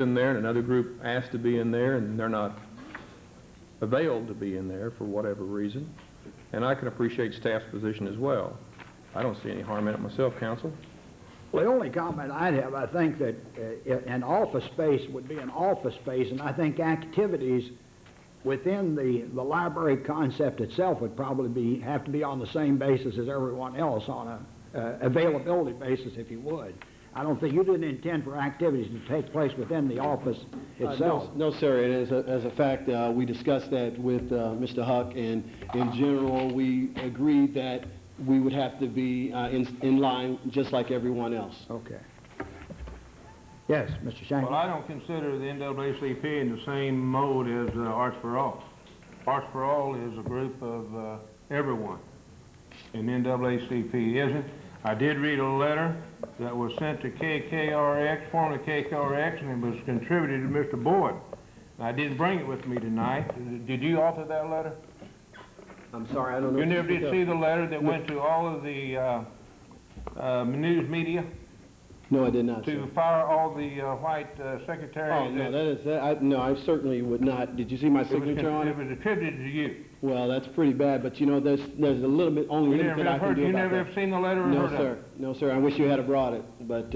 in there and another group asked to be in there and they're not availed to be in there for whatever reason. And I can appreciate staff's position as well. I don't see any harm in it myself, counsel. Well, the only comment I'd have, I think that an office space would be an office space, and I think activities within the library concept itself would probably have to be on the same basis as everyone else, on a availability basis, if you would. I don't think you didn't intend for activities to take place within the office itself. No, sir. And as a fact, we discussed that with Mr. Huck, and in general, we agreed that we would have to be in line just like everyone else. Okay. Yes, Mr. Shanklin. Well, I don't consider the NAACP in the same mode as Arts for All. Arts for All is a group of everyone, and NAACP isn't. I did read a letter that was sent to KKRX, formerly KKRX, and it was contributed to Mr. Boyd. I didn't bring it with me tonight. Did you author that letter? I'm sorry, I don't know. You never did see the letter that went to all of the news media? No, I did not. To fire all the white secretaries? Oh, no, no, I certainly would not. Did you see my signature on it? It was attributed to you. Well, that's pretty bad, but you know, there's a little bit, only limit that I can do about that. You never have seen the letter or heard of it? No, sir. I wish you had brought it. But,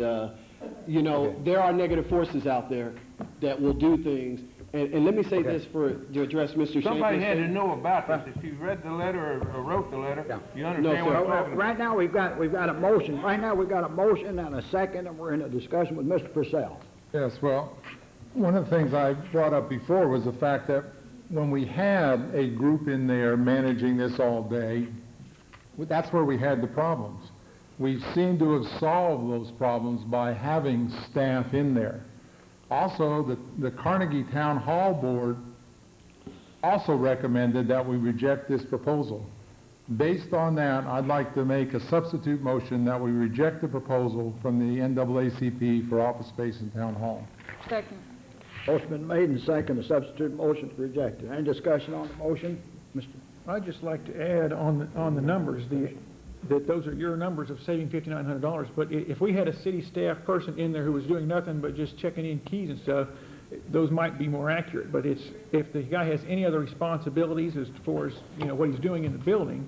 you know, there are negative forces out there that will do things. And let me say this to address Mr. Shanklin. Somebody had to know about this. If you read the letter or wrote the letter, you understand what I'm talking about. Right now we've got a motion. Right now we've got a motion and a second, and we're in a discussion with Mr. Purcell. Yes, well, one of the things I brought up before was the fact that when we had a group in there managing this all day, that's where we had the problems. We seem to have solved those problems by having staff in there. Also, the Carnegie Town Hall Board also recommended that we reject this proposal. Based on that, I'd like to make a substitute motion that we reject the proposal from the NAACP for office space in Town Hall. Second. Motion been made and second. The substitute motion is rejected. Any discussion on the motion? Mr. I'd just like to add on the numbers, that those are your numbers of saving $5,900, but if we had a city staff person in there who was doing nothing but just checking in keys and stuff, those might be more accurate. But if the guy has any other responsibilities as far as, you know, what he's doing in the building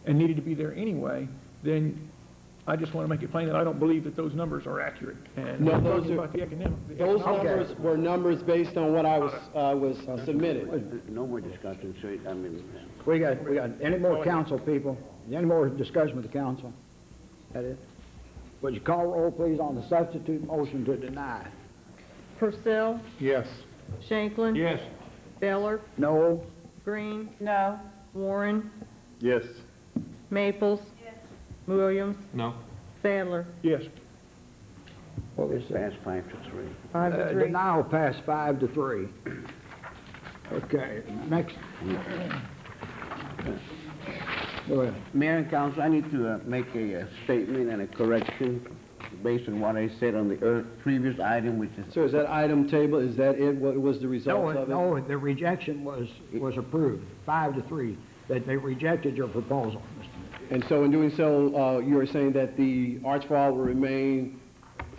and needed to be there anyway, then I just want to make it plain that I don't believe that those numbers are accurate. And no, those numbers were numbers based on what I was submitted. No more discussion, sir. I mean, we got any more council people? Any more discussion with the council? That it? Would you call roll, please, on the substitute motion to deny? Purcell? Yes. Shanklin? Yes. Beller? No. Green? No. Warren? Yes. Maples? Yes. Williams? No. Sadler? Yes. What was that? pass 5-3. 5-3. Denial passed 5-3. Okay, next. Go ahead. Mayor and Council, I need to make a statement and a correction based on what I said on the previous item, which is... Sir, is that item table, is that it? What was the result of it? No, the rejection was approved, 5-3, that they rejected your proposal, Mr. Mayor. And so in doing so, you are saying that the Arts for All will remain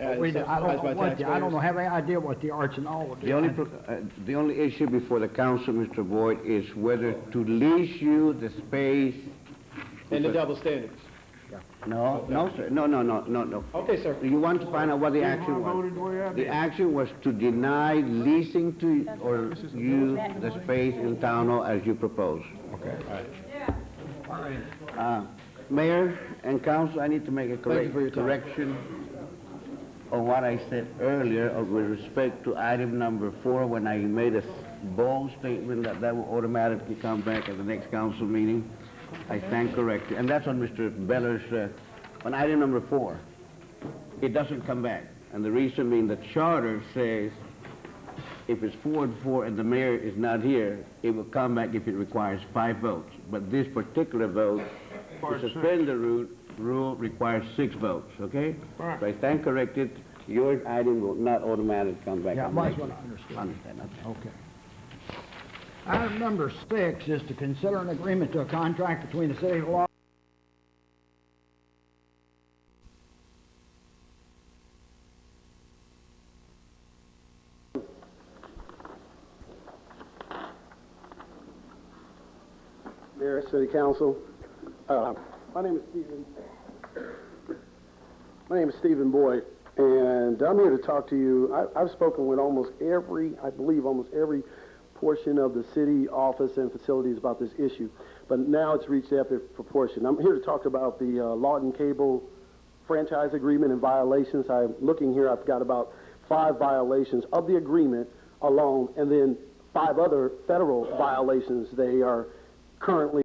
I don't have any idea what the Arts and All will do. The only issue before the council, Mr. Boyd, is whether to lease you the space... And the double standards. No, no, sir. No. Okay, sir. You want to find out what the action was? The action was to deny leasing to or use the space in town hall as you propose. Okay. All right. Mayor and council, I need to make a correction on what I said earlier with respect to item number 4 when I made a bold statement that will automatically come back at the next council meeting. I stand corrected. And that's on Mr. Beller's, on item number 4. It doesn't come back. And the reason being the charter says if it's 4-4 and the mayor is not here, it will come back if it requires 5 votes. But this particular vote, to suspend the rule requires 6 votes, okay? Right. So I stand corrected. Your item will not automatically come back. Yeah, I might as well understand. Okay. Item number 6 is to consider an agreement to a contract between the City of Lawton Mayor, City Council. My name is Stephen Boyd, and I'm here to talk to you. I've spoken with almost every portion of the city office and facilities about this issue, but now it's reached epic proportion. I'm here to talk about the Lawton Cable franchise agreement and violations. I'm looking here, I've got about 5 violations of the agreement alone, and then 5 other federal violations they are currently